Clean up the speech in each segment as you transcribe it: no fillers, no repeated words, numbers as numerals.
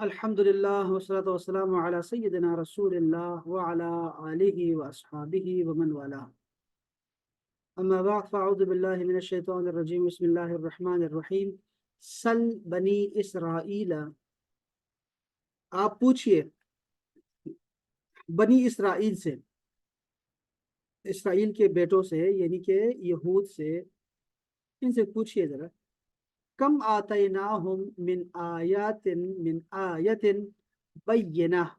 अल्हम्दुलिल्लाह वस्सलातु वस्सलामु अला सय्यिदिना रसूलिल्लाह व अला आलिहि व अस्हाबिहि व मन वाला। अम्मा बअद फ़अऊज़ु बिल्लाहि मिनश शैतानिर रजीम। बिस्मिल्लाहिर रहमानिर रहीम। सल बनी इसराइल, आप पूछिए बनी इसराइल से, इसराइल के बेटों से, यानी कि यहूद से, इनसे पूछिए जरा। कम आतैनाहुम मिन आयतिन बय्यिना,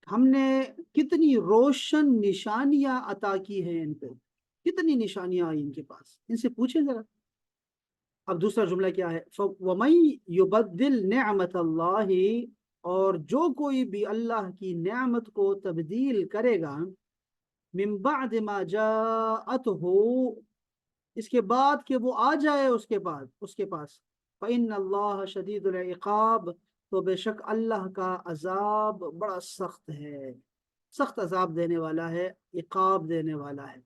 हमने कितनी रोशन निशानियां अता की हैं इनको, कितनी निशानियां आई इनके पास, इनसे पूछें जरा। अब दूसरा जुमला क्या है? वमन युबद्दिल निअमतल्लाहि, और जो कोई भी अल्लाह की नेमत को तब्दील करेगा, मिन बाद मा जाअतहु, इसके बाद कि वो आ जाए उसके पास, फ़इन्नल्लाह शदीदुल इक़ाब, तो बेशक अल्लाह का अजाब बड़ा सख्त है, सख्त अजाब देने वाला है, इक़ाब देने वाला है,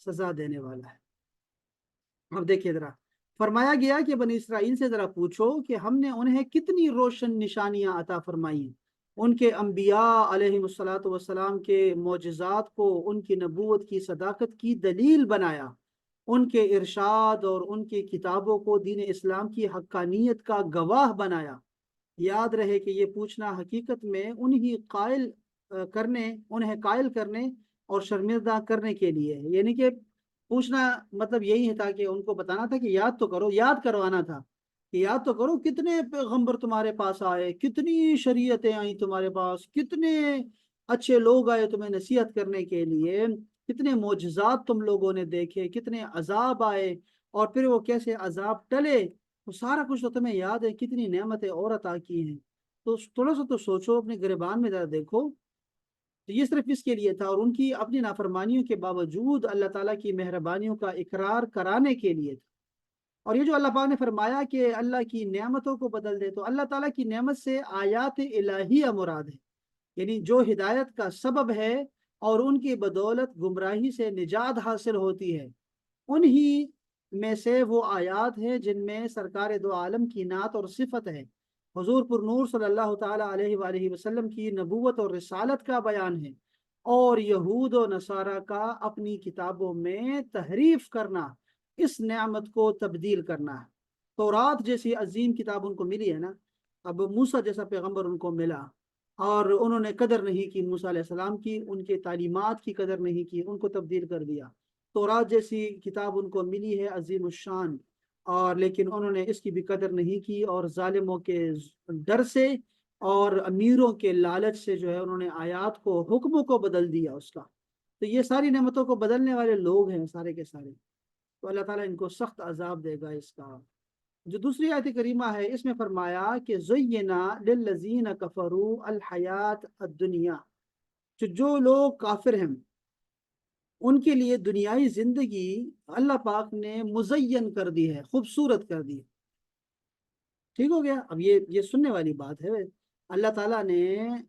सजा देने वाला है। अब देखिए जरा, फरमाया गया कि बनी इसराइल से जरा पूछो कि हमने उन्हें कितनी रोशन निशानियां अता फरमाई, उनके अंबिया अलैहिमुस्सलातु वस्सलाम के मोजज़ात को उनकी नबूवत की सदाकत की दलील बनाया, उनके इरशाद और उनकी किताबों को दीन इस्लाम की हक्कानियत का गवाह बनाया। याद रहे कि ये पूछना हकीकत में उन्हें कायल करने और शर्मिंदा करने के लिए है। यानी कि पूछना मतलब यही है था कि उनको बताना था कि याद तो करो, याद करवाना था कि याद तो करो कितने पैगंबर तुम्हारे पास आए, कितनी शरीयतें आई तुम्हारे पास, कितने अच्छे लोग आए तुम्हें नसीहत करने के लिए, कितने मोजज़ात तुम लोगों ने देखे, कितने अजाब आए और फिर वो कैसे अजाब टले, वो सारा कुछ तो तुम्हें याद है, कितनी नेमतें और अता की हैं। तो थोड़ा सा तो सोचो, अपने गिरबान में जरा देखो। तो ये सिर्फ इसके लिए था, और उनकी अपनी नाफरमानियों के बावजूद अल्लाह ताला की मेहरबानियों का इकरार कराने के लिए था। और ये जो अल्लाह पाक ने फरमाया कि अल्लाह की नेमतों को बदल दे, तो अल्लाह ताला की नेमत से आयात इलाहिया मुराद है, यानी जो हिदायत का सबब है और उनकी बदौलत गुमराही से निजात हासिल होती है, उन्हीं में से वो आयात हैं जिनमें सरकार दो आलम की नात और सिफत है, हुजूर पुर नूर सल्लल्लाहु ताला अलैहि वसल्लम की नबूवत और रिसालत का बयान है, और यहूद और नसारा का अपनी किताबों में तहरीफ करना, इस नेमत को तब्दील करना है। तौरात जैसी अजीम किताब उनको मिली है ना, अब मूसा जैसा पैगंबर उनको मिला और उन्होंने कदर नहीं की मूसा अलैहिस्सलाम की, उनके तालीमात की कदर नहीं की, उनको तब्दील कर दिया। तौरात जैसी किताब उनको मिली है अजीम शान, और लेकिन उन्होंने इसकी भी कदर नहीं की, और जालिमों के डर से और अमीरों के लालच से जो है उन्होंने आयात को, हुक्म को बदल दिया उसका। तो ये सारी नेमतों को बदलने वाले लोग हैं सारे के सारे, तो अल्लाह ताला इनको सख्त अजाब देगा इसका। जो दूसरी आयत करीमा है इसमें फरमाया कि ज़ुय्यिना लिल्लज़ीना कफरू अल हयात दुनिया, जो लोग काफिर हैं उनके लिए दुनियाई जिंदगी अल्लाह पाक ने मुज़य्यन कर दी है, खूबसूरत कर दी है। ठीक हो गया। अब ये सुनने वाली बात है। अल्लाह ताला ने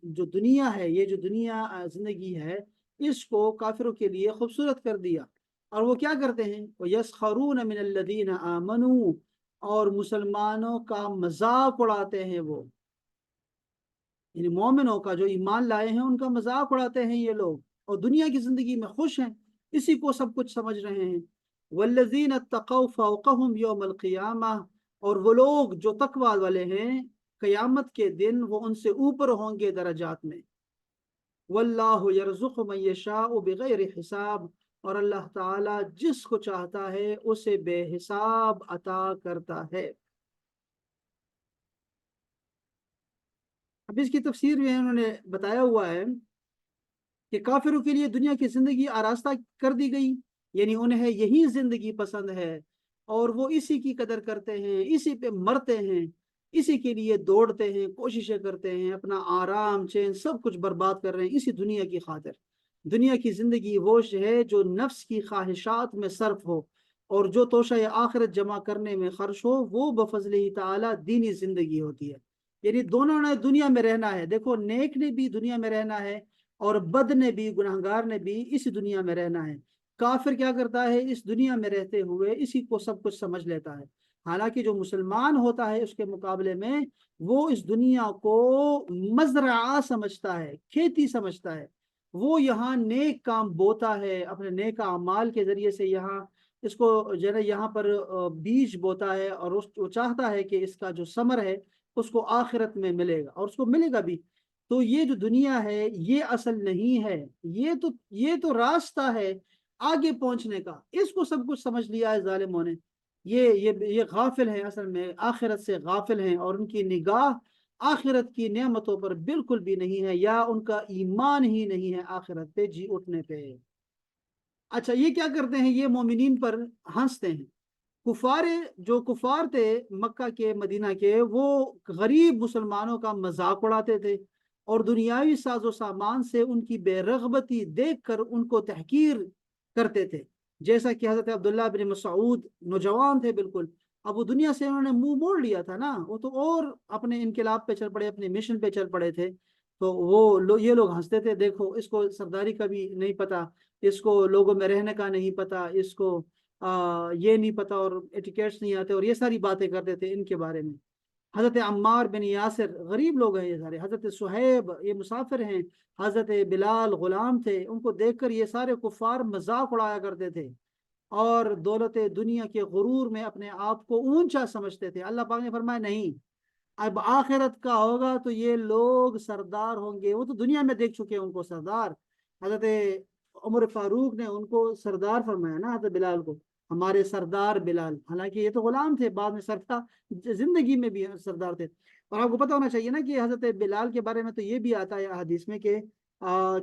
जो दुनिया है, ये जो दुनिया जिंदगी है, इसको काफिरों के लिए खूबसूरत कर दिया। और वो क्या करते हैं? वो यस्खरून मिनल्लज़ीना आमनू, और मुसलमानों का मजाक उड़ाते हैं वो, यानी मोमिनों का, जो ईमान लाए हैं उनका मजाक उड़ाते हैं ये लोग, और दुनिया की जिंदगी में खुश हैं, इसी को सब कुछ समझ रहे हैं। वल्लज़ीन तक़ौ फ़ौक़हुम यौमल क़ियामा, और वो लोग जो तकवा वाले हैं, कयामत के दिन वो उनसे ऊपर होंगे दरजात में। वल्लाहु यरज़ुक़ु मन यशाअ बिग़ैरि हिसाब, और अल्लाह ताला जिसको चाहता है उसे बेहिसाब अता करता है। अब इसकी तफसीर में उन्होंने बताया हुआ है कि काफिरों के लिए दुनिया की जिंदगी आरास्ता कर दी गई, यानी उन्हें यही जिंदगी पसंद है और वो इसी की कदर करते हैं, इसी पे मरते हैं, इसी के लिए दौड़ते हैं, कोशिशें करते हैं, अपना आराम चैन सब कुछ बर्बाद कर रहे हैं इसी दुनिया की खातिर। दुनिया की जिंदगी वो है जो नफ्स की ख्वाहिशात में सर्फ हो, और जो तोशा आखिरत जमा करने में खर्च हो, वो बफजल ताला दीनी जिंदगी होती है। यानी दोनों ने दुनिया में रहना है, देखो नेक ने भी दुनिया में रहना है और बद ने भी, गुनहगार ने भी इसी दुनिया में रहना है। काफिर क्या करता है? इस दुनिया में रहते हुए इसी को सब कुछ समझ लेता है, حالانکہ جو مسلمان ہوتا ہے اس کے مقابلے میں وہ اس دنیا کو مزرعہ سمجھتا ہے، کھیتی سمجھتا ہے، وہ یہاں نیک کام بوتا ہے، اپنے نیک اعمال کے ذریعے سے یہاں اس کو جو ہے یہاں پر بیج بوتا ہے، اور وہ چاہتا ہے کہ اس کا جو ثمر ہے اس کو آخرت میں ملے گا، اور اس کو ملے گا بھی۔ تو یہ جو دنیا ہے یہ اصل نہیں ہے، یہ تو راستہ ہے آگے پہنچنے کا، اس کو سب کچھ سمجھ لیا ہے ظالموں نے۔ یہ غافل ہیں، اصل میں آخرت سے غافل ہیں، اور ان کی نگاہ آخرت کی نعمتوں پر بالکل بھی نہیں ہے، یا ان کا ایمان ہی نہیں ہے آخرت پہ جی اٹھنے پہ۔ اچھا، یہ کیا کرتے ہیں؟ یہ مومنین پر ہنستے ہیں۔ کفار جو کفار تھے مکہ کے، مدینہ کے، وہ غریب مسلمانوں کا مذاق اڑاتے تھے، اور دنیاوی ساز و سامان سے ان کی بے رغبتی دیکھ کر ان کو تحقیر کرتے تھے۔ جیسا کہ حضرت عبداللہ بن مسعود نوجوان تھے بالکل، اب وہ دنیا سے انہوں نے منہ موڑ لیا تھا نا، وہ تو اور اپنے انقلاب پہ چل پڑے، اپنے مشن پہ چل پڑے تھے۔ تو یہ لوگ ہنستے تھے، دیکھو اس کو سرداری کا بھی نہیں پتا، اس کو لوگوں میں رہنے کا نہیں پتا، اس کو یہ نہیں پتا، اور ایٹیکیٹس نہیں آتے، اور یہ ساری باتیں کرتے تھے ان کے بارے میں۔ حضرت عمار بن یاسر، غریب لوگ ہیں یہ سارے، حضرت صہیب یہ مسافر ہیں، حضرت بلال غلام تھے، ان کو دیکھ کر یہ سارے کفار مذاق اڑایا کرتے تھے، اور دولت دنیا کے غرور میں اپنے آپ کو اونچا سمجھتے تھے۔ اللہ پاک نے فرمایا نہیں، اب آخرت کا ہوگا تو یہ لوگ سردار ہوں گے، وہ تو دنیا میں دیکھ چکے ہیں ان کو سردار۔ حضرت عمر فاروق نے ان کو سردار فرمایا نا، حضرت بلال کو، ہمارے سردار بلال، حالانکہ یہ تو غلام تھے، بعد میں سردار، زندگی میں بھی سردار تھے۔ اور آپ کو پتہ ہونا چاہیے نا کہ حضرت بلال کے بارے میں تو یہ بھی آتا ہے حدیث میں کہ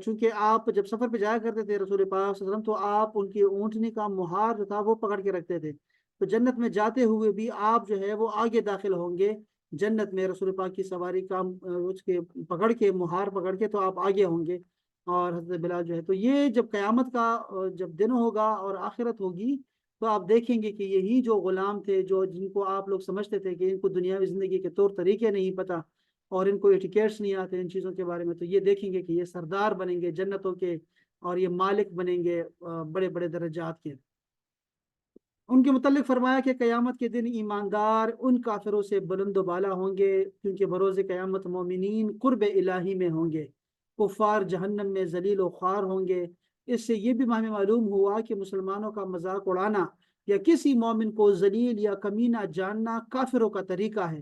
چونکہ آپ جب سفر پہ جایا کرتے تھے رسول پاک صلی اللہ علیہ وسلم، تو آپ ان کی اونٹنی کا مہار جو تھا وہ پکڑ کے رکھتے تھے، تو جنت میں جاتے ہوئے بھی آپ جو ہے وہ آگے داخل ہوں گے جنت میں، رسول پاک کی سواری کا اس کے پکڑ کے، مہار پکڑ کے، تو آپ آگے ہوں گے۔ اور حضرت بلال جو ہے، تو یہ جب قیامت کا جب دن ہوگا اور آخرت ہوگی، تو آپ دیکھیں گے کہ یہی جو غلام تھے، جن کو آپ لوگ سمجھتے تھے کہ ان کو دنیاوی زندگی کے طور طریقے نہیں پتا، اور ان کو ایٹیکیٹس نہیں آتے ان چیزوں کے بارے میں، تو یہ دیکھیں گے کہ یہ سردار بنیں گے جنتوں کے، اور یہ مالک بنیں گے بڑے بڑے درجات کے۔ ان کے متعلق فرمایا کہ قیامت کے دن ایماندار ان کافروں سے بلند و بالا ہوں گے، کیونکہ بروز قیامت مومنین قرب الہی میں ہوں گے، کفار جہنم میں ذلیل و خوار ہوں گے۔ اس سے یہ بھی ہمیں معلوم ہوا کہ مسلمانوں کا مذاق اڑانا یا کسی مومن کو ذلیل یا کمینہ جاننا کافروں کا طریقہ ہے۔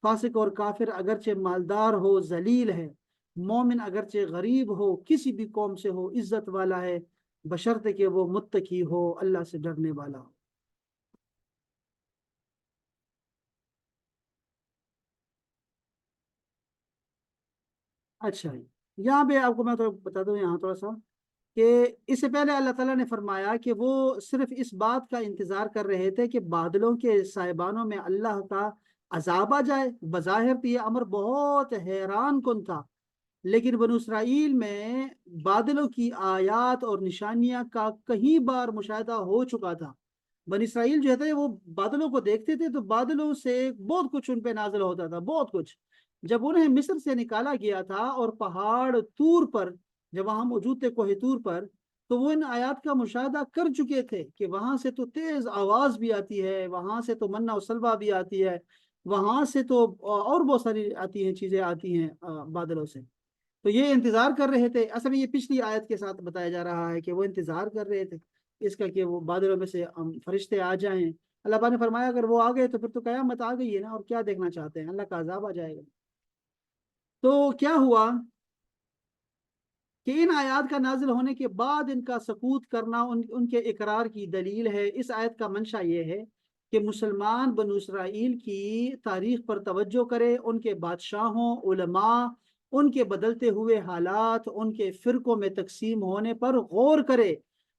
فاسق اور کافر اگرچہ مالدار ہو ذلیل ہے، مومن اگرچہ غریب ہو، کسی بھی قوم سے ہو، عزت والا ہے، بشرطے کہ وہ متقی ہو، اللہ سے ڈرنے والا ہو۔ اچھا، یہاں پہ آپ کو میں تو بتا دوں یہاں تھوڑا سا کہ اس سے پہلے اللہ تعالیٰ نے فرمایا کہ وہ صرف اس بات کا انتظار کر رہے تھے کہ بادلوں کے سائبانوں میں اللہ کا عذاب آ جائے۔ بظاہر تو یہ امر بہت حیران کن تھا، لیکن بنو اسرائیل میں بادلوں کی آیات اور نشانیاں کا کئی بار مشاہدہ ہو چکا تھا۔ بنی اسرائیل جو ہے وہ بادلوں کو دیکھتے تھے تو بادلوں سے بہت کچھ ان پہ نازل ہوتا تھا، بہت کچھ۔ جب انہیں مصر سے نکالا گیا تھا اور پہاڑ طور پر، جب وہاں موجود تھے کوہ طور پر، تو وہ ان آیات کا مشاہدہ کر چکے تھے کہ وہاں سے تو تیز آواز بھی آتی ہے، وہاں سے تو منہ و سلوہ بھی آتی ہے، وہاں سے تو اور بہت ساری آتی ہیں چیزیں آتی ہیں بادلوں سے۔ تو یہ انتظار کر رہے تھے، اصل میں یہ پچھلی آیت کے ساتھ بتایا جا رہا ہے کہ وہ انتظار کر رہے تھے اس کا کہ وہ بادلوں میں سے فرشتے آ جائیں۔ اللہ پاک نے فرمایا اگر وہ آ گئے تو پھر تو قیامت آ گئی ہے نا، اور کیا دیکھنا چاہتے ہیں، اللہ کا عذاب آ جائے گا۔ تو کیا ہوا کہ ان آیات کا نازل ہونے کے بعد ان کا سکوت کرنا ان کے اقرار کی دلیل ہے۔ اس آیت کا منشا یہ ہے کہ مسلمان بنو اسرائیل کی تاریخ پر توجہ کرے، ان کے بادشاہوں، علماء، ان کے بدلتے ہوئے حالات، ان کے فرقوں میں تقسیم ہونے پر غور کرے،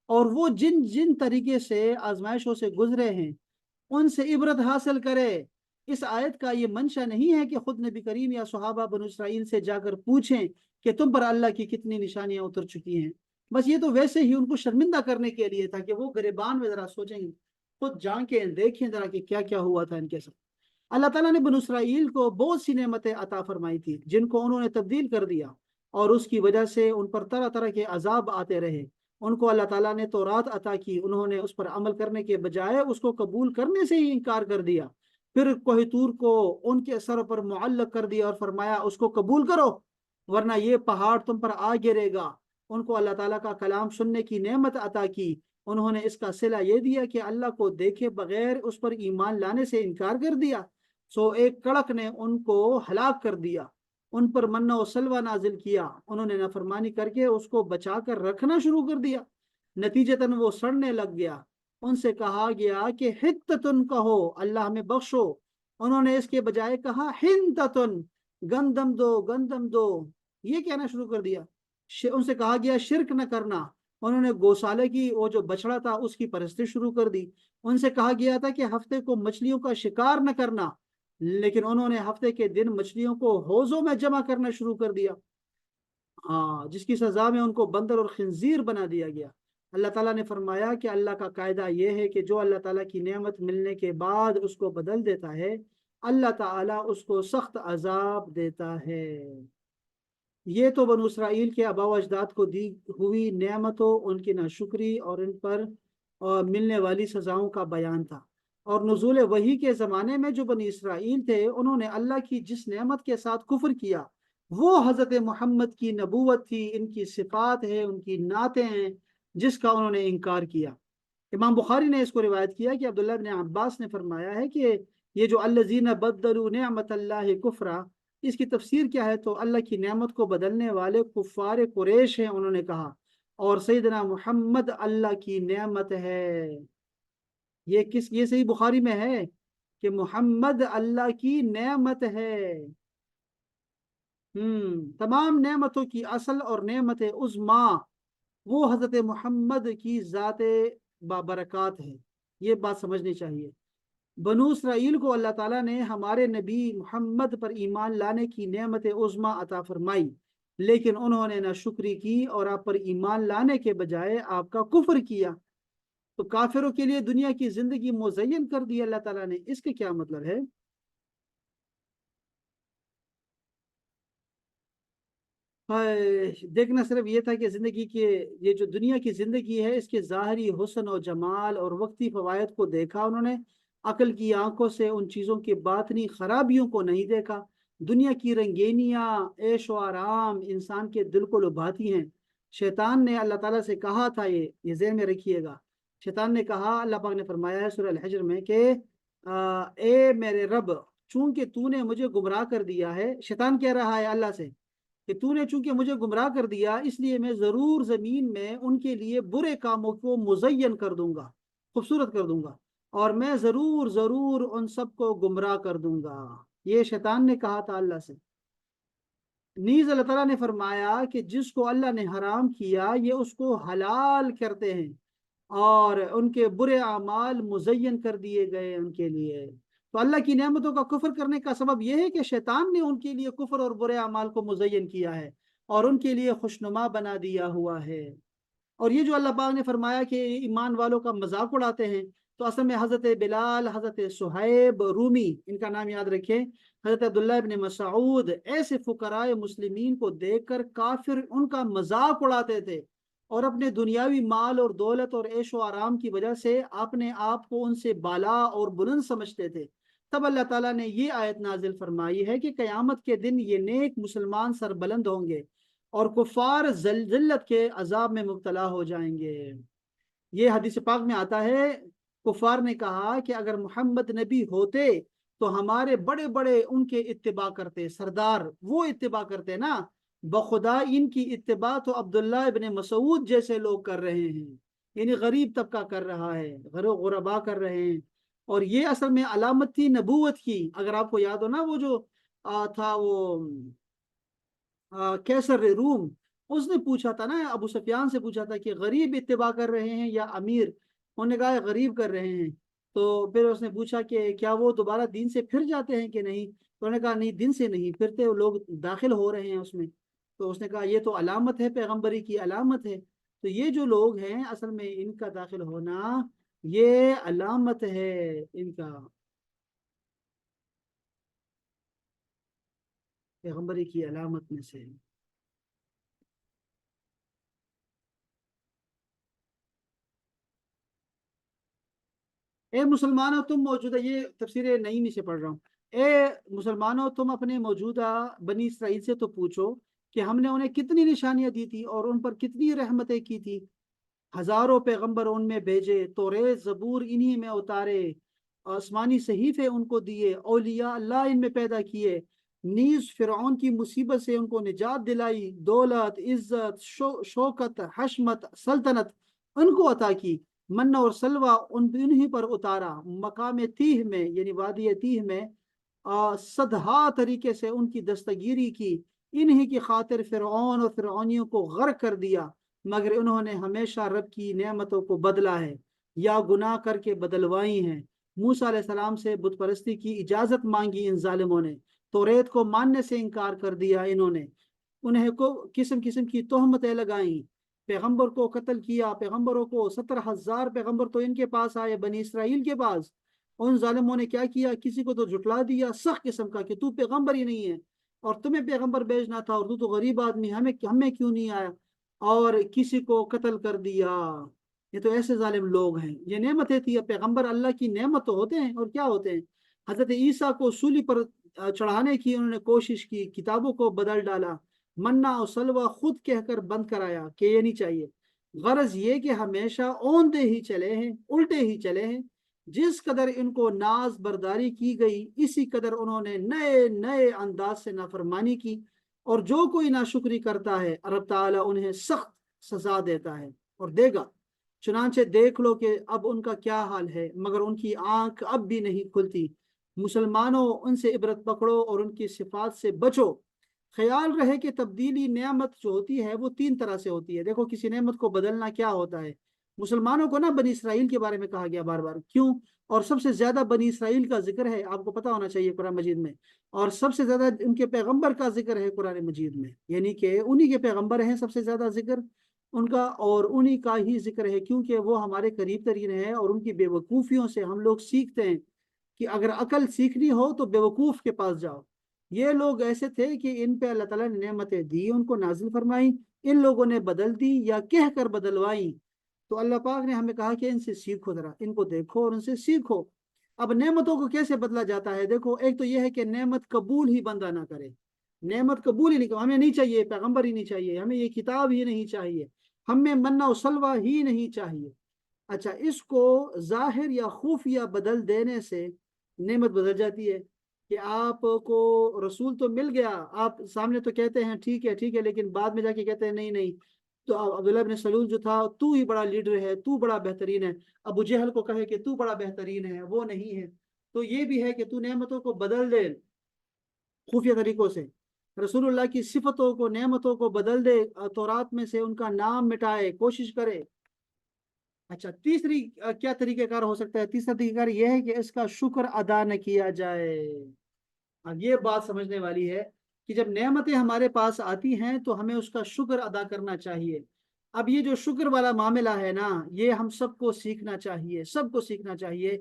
اور وہ جن جن طریقے سے آزمائشوں سے گزرے ہیں ان سے عبرت حاصل کرے۔ اس آیت کا یہ منشا نہیں ہے کہ خود نبی کریم یا صحابہ بنو اسرائیل سے جا کر پوچھیں کہ تم پر اللہ کی کتنی نشانیاں اتر چکی ہیں، بس یہ تو ویسے ہی ان کو شرمندہ کرنے کے لیے تھا کہ وہ گریبان میں ذرا سوچیں، خود جان کے دیکھیں ذرا کہ کیا کیا ہوا تھا ان کے ساتھ۔ اللہ تعالیٰ نے بنو اسرائیل کو بہت سی نعمتیں عطا فرمائی تھی جن کو انہوں نے تبدیل کر دیا، اور اس کی وجہ سے ان پر طرح طرح کے عذاب آتے رہے۔ ان کو اللہ تعالیٰ نے تورات عطا کی، انہوں نے اس پر عمل کرنے کے بجائے اس کو قبول کرنے سے ہی انکار کر دیا، फिर कोहितूर को उनके सर पर मुअल्लक कर दिया और फरमाया उसको कबूल करो वरना ये पहाड़ तुम पर आ गिरेगा। उनको अल्लाह ताला का कलाम सुनने की नेमत अता की। उन्होंने इसका सिला ये दिया कि अल्लाह को देखे बगैर उस पर ईमान लाने से इनकार कर दिया। सो एक कड़क ने उनको हलाक कर दिया, उन पर मन्ना और सलवा नाजिल किया, उन्होंने नाफरमानी करके उसको बचा कर रखना शुरू कर दिया। नतीजतन वो सड़ने लग गया। उनसे कहा गया कि हित्ततुन कहो, अल्लाह में बख्शो। उन्होंने इसके बजाय कहा हिंततुन, गंदम दो गंदम दो, ये कहना शुरू कर दिया। उनसे कहा गया शिरक न करना, उन्होंने गौशाले की वो जो बछड़ा था उसकी परस्ती शुरू कर दी। उनसे कहा गया था कि हफ्ते को मछलियों का शिकार न करना, लेकिन उन्होंने हफ्ते के दिन मछलियों को हौजों में जमा करना शुरू कर दिया। हाँ, जिसकी सजा में उनको बंदर और खिंजीर बना दिया गया। अल्लाह ताला ने फरमाया कि अल्लाह का कायदा यह है कि जो अल्लाह ताला की नेमत मिलने के बाद उसको बदल देता है, अल्लाह ताला उसको सख्त अजाब देता है। ये तो बनु इसराइल के आबा व अजदाद को दी हुई नेमतों, उनकी नाशुक्री और इन पर मिलने वाली सजाओं का बयान था। और नुज़ूल वही के ज़माने में जो बनी इसराइल थे उन्होंने अल्लाह की जिस नेमत के साथ कुफ्र किया वो हज़रत मोहम्मद की नबूवत थी, इनकी सिफात है, उनकी नातें हैं, जिसका उन्होंने इनकार किया। इमाम बुखारी ने इसको रिवायत किया कि अब्दुल्लाह इब्न अब्बास ने फरमाया है कि ये जो अल्लज़ीना बद्दलू नेमतल्लाहि कुफ्रा, इसकी तफसीर क्या है, तो अल्लाह की नेमत को बदलने वाले कुफ़ार कुरैश हैं, उन्होंने कहा। और सैयदना मोहम्मद अल्लाह की नेमत है। ये सही बुखारी में है कि मोहम्मद अल्लाह की नेमत है। तमाम नेमतों की असल और नेमत उज़्मा वो हजरत मोहम्मद की ज़ाते बाबरकत है। ये बात समझनी चाहिए। बनु इसराइल को अल्लाह ताला ने हमारे नबी मोहम्मद पर ईमान लाने की नेमत उज़्मा अता फरमाई, लेकिन उन्होंने ना शुक्री की और आप पर ईमान लाने के बजाय आपका कुफ्र किया। तो काफिरों के लिए दुनिया की जिंदगी मुज़य्यन कर दी अल्लाह ताला ने, इसके क्या मतलब है? देखना सिर्फ ये था कि जिंदगी के, ये जो दुनिया की जिंदगी है इसके ज़ाहरी हुस्न और जमाल और वक्ती फवायद को देखा उन्होंने, अकल की आंखों से उन चीज़ों की बातनी खराबियों को नहीं देखा। दुनिया की रंगीनियाँ, ऐश व आराम इंसान के दिल को लुभाती हैं। शैतान ने अल्लाह ताला से कहा था, ये ज़हन में रखिएगा, शैतान ने कहा, अल्लाह पाक ने फरमाया है सूरह अल हज्र में कि ए मेरे रब, चूंकि तूने मुझे गुमराह कर दिया है, शैतान कह रहा है अल्लाह से कि तूने चूंकि मुझे गुमराह कर दिया इसलिए मैं जरूर जमीन में उनके लिए बुरे कामों को मुजय्यन कर दूंगा, खूबसूरत कर दूंगा, और मैं जरूर जरूर उन सबको गुमराह कर दूंगा। ये शैतान ने कहा था अल्लाह से। नीज अल्लाह ताला ने फरमाया कि जिसको अल्लाह ने हराम किया ये उसको हलाल करते हैं, और उनके बुरे अमाल मुजय्यन कर दिए गए उनके लिए। तो अल्लाह की नेमतों का कुफर करने का सबब यह है कि शैतान ने उनके लिए कुफर और बुरे अमाल को मुजय्यन किया है और उनके लिए खुशनुमा बना दिया हुआ है। और ये जो अल्लाह पाक ने फरमाया कि ईमान वालों का मजाक उड़ाते हैं, तो असल में हज़रत बिलाल, हज़रत सुहैब रूमी, इनका नाम याद रखें, हज़रत अब्दुल्लाह इब्न मसऊद, ऐसे फुकराए मुस्लिमीन को देखकर काफिर उनका मजाक उड़ाते थे और अपने दुनियावी माल और दौलत और ऐशो आराम की वजह से अपने आप को उनसे बाला और बुलंद समझते थे। तब अल्लाह ताला ने ये आयत नाजिल फरमाई है कि कयामत के दिन ये नेक मुसलमान सरबलंद होंगे और कुफार जिल्लत के अजाब में मुब्तला हो जाएंगे। ये हदीस पाक में आता है, कुफार ने कहा कि अगर मोहम्मद नबी होते तो हमारे बड़े बड़े उनके इत्तिबा करते, सरदार वो इत्तिबा करते ना, बखुदा इनकी इत्तिबा तो अब्दुल्ला इब्न मसूद जैसे लोग कर रहे हैं, यानी गरीब तबका कर रहा है, गरो गुरबा कर रहे हैं। और ये असल में अलामत थी नबूवत की। अगर आपको याद हो ना, वो जो था वो कैसर रूम, उसने पूछा था ना, अबू सुफियान से पूछा था कि गरीब इत्तिबा कर रहे हैं या अमीर। उन्होंने कहा गरीब कर रहे हैं। तो फिर उसने पूछा कि क्या वो दोबारा दीन से फिर जाते हैं कि नहीं, तो उन्होंने कहा नहीं, दिन से नहीं फिरते, वो लोग दाखिल हो रहे हैं उसमें। तो उसने कहा ये तो अलामत है, पैगंबरी की अलामत है। तो ये जो लोग हैं असल में इनका दाखिल होना ये अलामत है इनका, पैगंबरी की अलामत में से। اے مسلمانوں تم موجودہ، یہ تفسیر نعیمی سے پڑھ رہا ہوں، اے مسلمانوں تم اپنے موجودہ بنی اسرائیل سے تو پوچھو کہ ہم نے انہیں کتنی نشانیاں دی تھی اور ان پر کتنی رحمتیں کی تھی، ہزاروں پیغمبر ان میں بھیجے، توریت زبور انہی میں اتارے، آسمانی صحیفے ان کو دیے، اولیاء اللہ ان میں پیدا کیے، نیز فرعون کی مصیبت سے ان کو نجات دلائی، دولت، عزت، شوکت، حشمت، سلطنت ان کو عطا کی، من اور سلوہ انہی پر اتارا، مقام تیہ میں یعنی وادی تیہ میں سدھا طریقے سے ان کی دستگیری کی، انہی کی خاطر فرعون اور فرعونیوں کو غرق کر دیا، مگر انہوں نے ہمیشہ رب کی نعمتوں کو بدلا ہے یا گناہ کر کے بدلوائی ہیں۔ موسیٰ علیہ السلام سے بت پرستی کی اجازت مانگی ان ظالموں نے، توریت کو ماننے سے انکار کر دیا انہوں نے، انہیں کو قسم قسم کی تہمتیں لگائیں، پیغمبر کو قتل کیا، پیغمبروں کو 17,000 پیغمبر تو ان کے پاس آئے بنی اسرائیل کے پاس، ان ظالموں نے کیا کیا، کسی کو تو جھٹلا دیا سخت قسم کا کہ تو پیغمبر ہی نہیں ہے، اور تمہیں پیغمبر بھیجنا تھا اور تو غریب آدمی، ہمیں کیوں نہیں آیا، اور کسی کو قتل کر دیا۔ یہ تو ایسے ظالم لوگ ہیں، یہ نعمتیں تھی، پیغمبر اللہ کی نعمت تو ہوتے ہیں، اور کیا ہوتے ہیں۔ حضرت عیسیٰ کو سولی پر چڑھانے کی انہوں نے کوشش کی، کتابوں کو بدل ڈالا، منا اور سلوہ خود کہہ کر بند کرایا کہ یہ نہیں چاہیے، غرض یہ کہ ہمیشہ اوندے ہی چلے ہیں، الٹے ہی چلے ہیں، جس قدر ان کو ناز برداری کی گئی اسی قدر انہوں نے نئے نئے انداز سے نافرمانی کی، اور جو کوئی ناشکری کرتا ہے رب تعالیٰ انہیں سخت سزا دیتا ہے اور دے گا۔ چنانچہ دیکھ لو کہ اب ان کا کیا حال ہے، مگر ان کی آنکھ اب بھی نہیں کھلتی۔ مسلمانوں ان سے عبرت پکڑو اور ان کی صفات سے بچو۔ خیال رہے کہ تبدیلی نعمت جو ہوتی ہے وہ 3 طرح سے ہوتی ہے۔ دیکھو کسی نعمت کو بدلنا کیا ہوتا ہے، مسلمانوں کو نا بنی اسرائیل کے بارے میں کہا گیا بار بار، کیوں؟ اور سب سے زیادہ بنی اسرائیل کا ذکر ہے، آپ کو پتا ہونا چاہیے قرآن مجید میں، اور سب سے زیادہ ان کے پیغمبر کا ذکر ہے قرآن مجید میں، یعنی کہ انہی کے پیغمبر ہیں سب سے زیادہ ذکر ان کا، اور انہی کا ہی ذکر ہے، کیونکہ وہ ہمارے قریب ترین ہے، اور ان کی بے وقوفیوں سے ہم لوگ سیکھتے ہیں کہ اگر عقل سیکھنی ہو تو بے وقوف کے پاس جاؤ۔ یہ لوگ ایسے تھے کہ ان پہ اللہ تعالیٰ نے نعمتیں دی، ان کو نازل فرمائی، ان لوگوں نے بدل دی یا کہہ کر بدلوائی، تو اللہ پاک نے ہمیں کہا کہ ان سے سیکھو، ذرا ان کو دیکھو اور ان سے سیکھو۔ اب نعمتوں کو کیسے بدلا جاتا ہے؟ دیکھو ایک تو یہ ہے کہ نعمت قبول ہی بندہ نہ کرے، نعمت قبول ہی نہیں کرے، ہمیں نہیں چاہیے پیغمبر ہی نہیں چاہیے، ہمیں یہ کتاب ہی نہیں چاہیے، ہمیں منا و سلوہ ہی نہیں چاہیے۔ اچھا، اس کو ظاہر یا خفیہ بدل دینے سے نعمت بدل جاتی ہے، کہ آپ کو رسول تو مل گیا، آپ سامنے تو کہتے ہیں ٹھیک ہے ٹھیک ہے، لیکن بعد میں جا کے کہتے ہیں نہیں نہیں، تو عبداللہ بن سلول جو تھا تو ہی بڑا لیڈر ہے، تو بڑا بہترین ہے، ابو جہل کو کہے کہ تو بڑا بہترین ہے، وہ نہیں ہے، تو یہ بھی ہے کہ تو نعمتوں کو بدل دے خفیہ طریقوں سے، رسول اللہ کی صفتوں کو نعمتوں کو بدل دے، تورات میں سے ان کا نام مٹائے، کوشش کرے۔ اچھا، تیسری کیا طریقہ کار ہو سکتا ہے؟ تیسرا طریقہ کار یہ ہے کہ اس کا شکر ادا نہ کیا جائے۔ اب یہ بات سمجھنے والی ہے کہ جب نعمتیں ہمارے پاس آتی ہیں تو ہمیں اس کا شکر ادا کرنا چاہیے۔ اب یہ جو شکر والا معاملہ ہے نا، یہ ہم سب کو سیکھنا چاہیے، سب کو سیکھنا چاہیے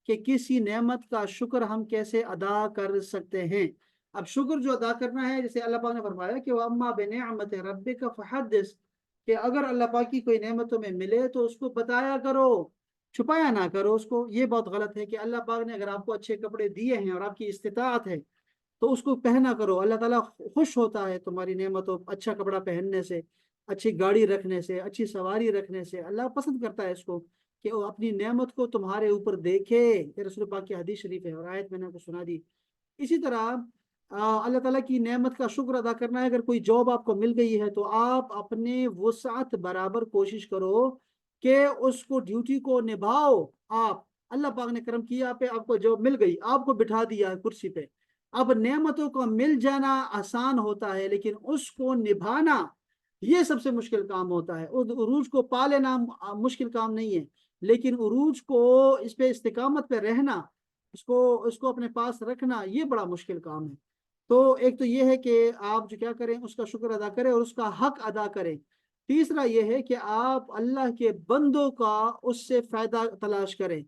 کہ کسی نعمت کا شکر ہم کیسے ادا کر سکتے ہیں۔ اب شکر جو ادا کرنا ہے، جیسے اللہ پاک نے فرمایا کہ وَأَمَّا بِنِعْمَتِ رَبِّكَ فَحَدِّثْ، کہ اگر اللہ پاک کی کوئی نعمت تمہیں ملے تو اس کو بتایا کرو، چھپایا نہ کرو اس کو۔ یہ بہت غلط ہے کہ اللہ پاک نے اگر آپ کو اچھے کپڑے دیے ہیں اور آپ کی استطاعت ہے تو اس کو پہنا کرو، اللہ تعالیٰ خوش ہوتا ہے تمہاری نعمتوں، اچھا کپڑا پہننے سے، اچھی گاڑی رکھنے سے، اچھی سواری رکھنے سے، اللہ پسند کرتا ہے اس کو کہ وہ اپنی نعمت کو تمہارے اوپر دیکھے۔ یہ رسول پاک کی حدیث شریف ہے، اور آیت میں نے آپ کو سنا دی۔ اسی طرح اللہ تعالیٰ کی نعمت کا شکر ادا کرنا ہے، اگر کوئی جاب آپ کو مل گئی ہے تو آپ اپنے وسعت برابر کوشش کرو کہ اس کو ڈیوٹی کو نبھاؤ۔ آپ اللہ پاک نے کرم کیا پہ آپ کو جاب مل گئی، آپ کو بٹھا دیا کرسی پہ، اب نعمتوں کا مل جانا آسان ہوتا ہے، لیکن اس کو نبھانا یہ سب سے مشکل کام ہوتا ہے۔ عروج کو پا لینا مشکل کام نہیں ہے، لیکن عروج کو اس پہ استقامت پہ رہنا، اس کو اپنے پاس رکھنا، یہ بڑا مشکل کام ہے۔ تو ایک تو یہ ہے کہ آپ جو کیا کریں، اس کا شکر ادا کریں اور اس کا حق ادا کریں۔ تیسرا یہ ہے کہ آپ اللہ کے بندوں کا اس سے فائدہ تلاش کریں،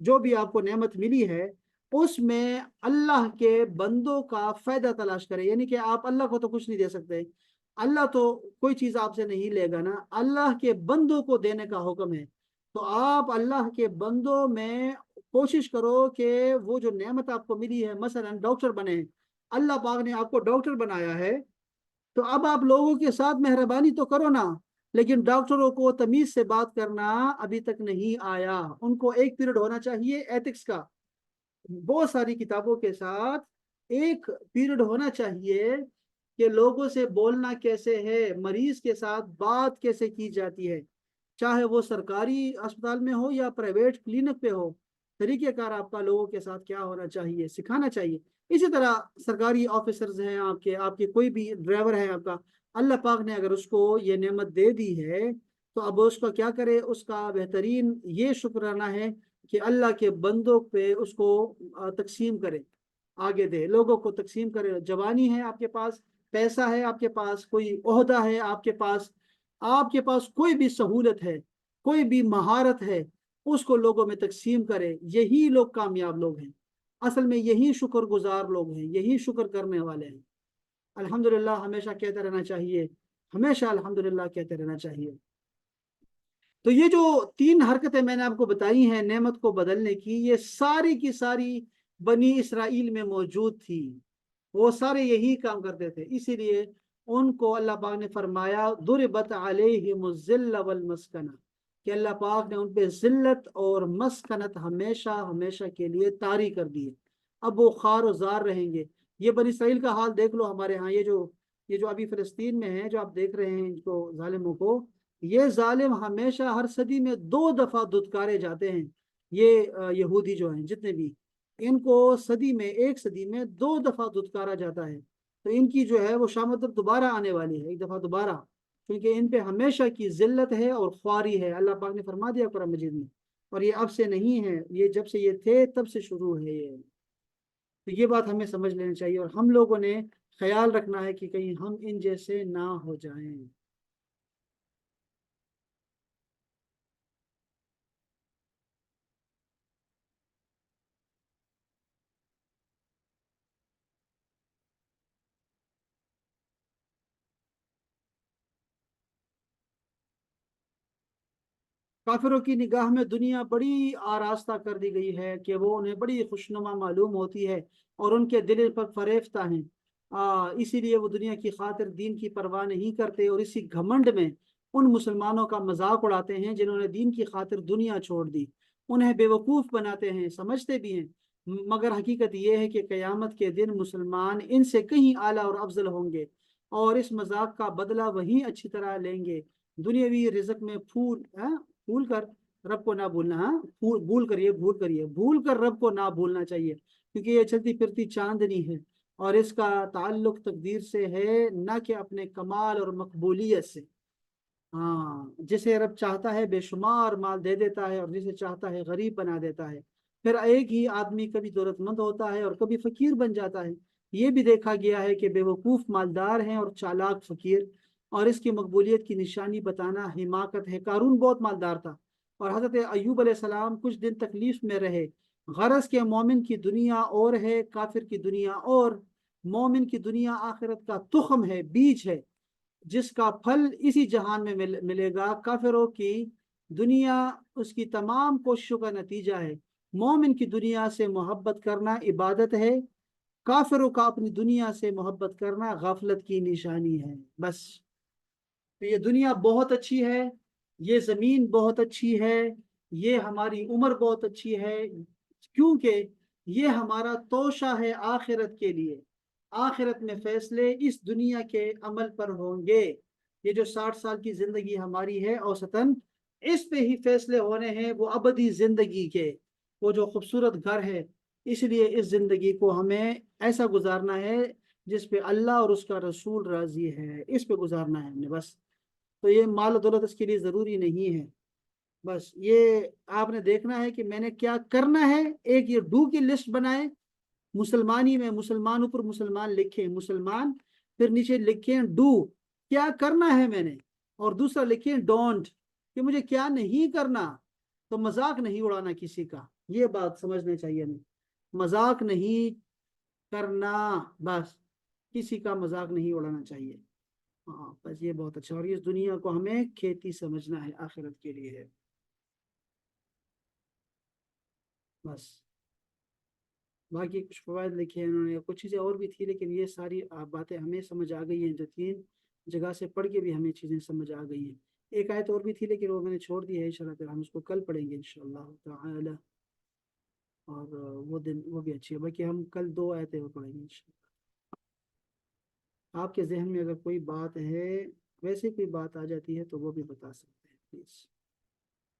جو بھی آپ کو نعمت ملی ہے اس میں اللہ کے بندوں کا فائدہ تلاش کریں، یعنی کہ آپ اللہ کو تو کچھ نہیں دے سکتے، اللہ تو کوئی چیز آپ سے نہیں لے گا نا، اللہ کے بندوں کو دینے کا حکم ہے، تو آپ اللہ کے بندوں میں कोशिश करो कि वो जो नेमत आपको मिली है, मसलन डॉक्टर बने हैं, अल्लाह पाक ने आपको डॉक्टर बनाया है, तो अब आप लोगों के साथ मेहरबानी तो करो ना। लेकिन डॉक्टरों को तमीज से बात करना अभी तक नहीं आया। उनको एक पीरियड होना चाहिए एथिक्स का, बहुत सारी किताबों के साथ एक पीरियड होना चाहिए कि लोगों से बोलना कैसे है, मरीज के साथ बात कैसे की जाती है, चाहे वो सरकारी अस्पताल में हो या प्राइवेट क्लिनिक पे हो। तरीकेकार आपका लोगों के साथ क्या होना चाहिए सिखाना चाहिए। इसी तरह सरकारी ऑफिसर्स हैं आपके, आपके कोई भी ड्राइवर है आपका, अल्लाह पाक ने अगर उसको ये नेमत दे दी है तो अब उसका क्या करे, उसका बेहतरीन ये शुक्राना है कि अल्लाह के बंदों पे उसको तकसीम करे, आगे दे, लोगों को तकसीम करे। जवानी है आपके पास, पैसा है आपके पास, कोई ओहदा है आपके पास, आपके पास कोई भी सहूलत है, कोई भी महारत है, उसको लोगों में तकसीम करे। यही लोग कामयाब लोग हैं, असल में यही शुक्रगुजार लोग हैं, यही शुक्र करने वाले हैं। अल्हम्दुलिल्लाह हमेशा कहते रहना चाहिए, हमेशा अल्हम्दुलिल्लाह कहते रहना चाहिए। तो ये जो तीन हरकतें मैंने आपको बताई हैं नेमत को बदलने की, ये सारी की सारी बनी इसराइल में मौजूद थी। वो सारे यही काम करते थे, इसीलिए उनको अल्लाह पाक ने फरमाया दुरिबत अलैहिमुज़्ज़िल्ल वल मस्कना, कि अल्लाह पाक ने उन पे जिल्लत और मस्कनत हमेशा हमेशा के लिए तारी कर दी है। अब वो खार और जार रहेंगे। ये बनी इसराइल का हाल देख लो हमारे यहाँ, ये जो अभी फिलिस्तीन में है, जो आप देख रहे हैं इनको जालिमों को, ये जालिम हमेशा हर सदी में 2 दफा धुतकारे जाते हैं। ये यहूदी जो हैं जितने भी, इनको सदी में, एक सदी में 2 दफा धुतकारा जाता है। तो इनकी जो है वो शामत दोबारा आने वाली है, एक दफा दोबारा, क्योंकि इन पे हमेशा की जिल्लत है और ख्वारी है। अल्लाह पाक ने फरमा दिया कुरान मजीद में, और ये अब से नहीं है, ये जब से ये थे तब से शुरू है ये। तो ये बात हमें समझ लेनी चाहिए, और हम लोगों ने ख्याल रखना है कि कहीं हम इन जैसे ना हो जाएं। काफिरों की निगाह में दुनिया बड़ी आरास्ता कर दी गई है कि वो उन्हें बड़ी खुशनुमा मालूम होती है, और उनके दिल पर फरेफ्ता हैं। इसीलिए वो दुनिया की खातिर दीन की परवाह नहीं करते, और इसी घमंड में उन मुसलमानों का मजाक उड़ाते हैं जिन्होंने दीन की खातिर दुनिया छोड़ दी। उन्हें बेवकूफ़ बनाते हैं, समझते भी हैं, मगर हकीकत ये है कि क़यामत के दिन मुसलमान इनसे कहीं आला और अफजल होंगे, और इस मजाक का बदला वही अच्छी तरह लेंगे। दुनियावी रिज़्क में भूल कर रब को ना भूलना। हाँ, भूल कर रब को ना भूलना चाहिए, क्योंकि ये चलती फिरती चांदनी है, और इसका ताल्लुक तकदीर से है, ना कि अपने कमाल और मकबूलियत से। हाँ, जिसे रब चाहता है बेशुमार माल दे देता है, और जिसे चाहता है गरीब बना देता है। फिर एक ही आदमी कभी दौलतमंद होता है और कभी फकीर बन जाता है। ये भी देखा गया है कि बेवकूफ़ मालदार हैं और चालाक फकीर, और इसकी मकबूलियत की निशानी बताना हिमाकत है। कारून बहुत मालदार था, और हज़रत अय्यूब अलैहिस्सलाम कुछ दिन तकलीफ में रहे। गरज के मोमिन की दुनिया और है, काफिर की दुनिया और। मोमिन की दुनिया आखिरत का तुखम है, बीज है, जिसका फल इसी जहान में मिलेगा। काफिरों की दुनिया उसकी तमाम कोशिशों का नतीजा है। मोमिन की दुनिया से मोहब्बत करना इबादत है, काफिरों का अपनी दुनिया से मोहब्बत करना गफलत की निशानी है। बस, तो ये दुनिया बहुत अच्छी है, ये जमीन बहुत अच्छी है, ये हमारी उम्र बहुत अच्छी है, क्योंकि ये हमारा तोशा है आखिरत के लिए। आखिरत में फैसले इस दुनिया के अमल पर होंगे। ये जो 60 साल की जिंदगी हमारी है औसतन, इस पे ही फैसले होने हैं वो अबदी जिंदगी के, वो जो खूबसूरत घर है। इसलिए इस जिंदगी को हमें ऐसा गुजारना है जिस पे अल्लाह और उसका रसूल राजी है, इस पे गुजारना है हमने बस। तो ये माल और दौलत इसके लिए जरूरी नहीं है। बस ये आपने देखना है कि मैंने क्या करना है, एक ये डू की लिस्ट बनाए, मुसलमानी में मुसलमान ऊपर मुसलमान लिखे मुसलमान, फिर नीचे लिखे डू, क्या करना है मैंने, और दूसरा लिखे डोंट, कि मुझे क्या नहीं करना। तो मजाक नहीं उड़ाना किसी का, ये बात समझनी चाहिए नहीं, मजाक नहीं करना, बस किसी का मजाक नहीं उड़ाना चाहिए। हाँ बस ये बहुत अच्छा, और इस दुनिया को हमें खेती समझना है, आखिरत के लिए है। بس باقی کچھ فوائد لکھے ہیں انہوں نے، کچھ چیزیں اور بھی تھی لیکن یہ ساری باتیں ہمیں سمجھ آ گئی ہیں، جو 3 جگہ سے پڑھ کے بھی ہمیں چیزیں سمجھ آ گئی ہیں۔ ایک آیت اور بھی تھی لیکن وہ میں نے چھوڑ دی ہے، انشاءاللہ پھر ہم اس کو کل پڑھیں گے انشاءاللہ تعالی، اور وہ دن وہ بھی اچھی ہے، باقی ہم کل 2 آیتیں اور پڑھیں گے انشاءاللہ۔ آپ کے ذہن میں اگر کوئی بات ہے، ویسے کوئی بات آ جاتی ہے تو وہ بھی بتا سکتے ہیں پلیز۔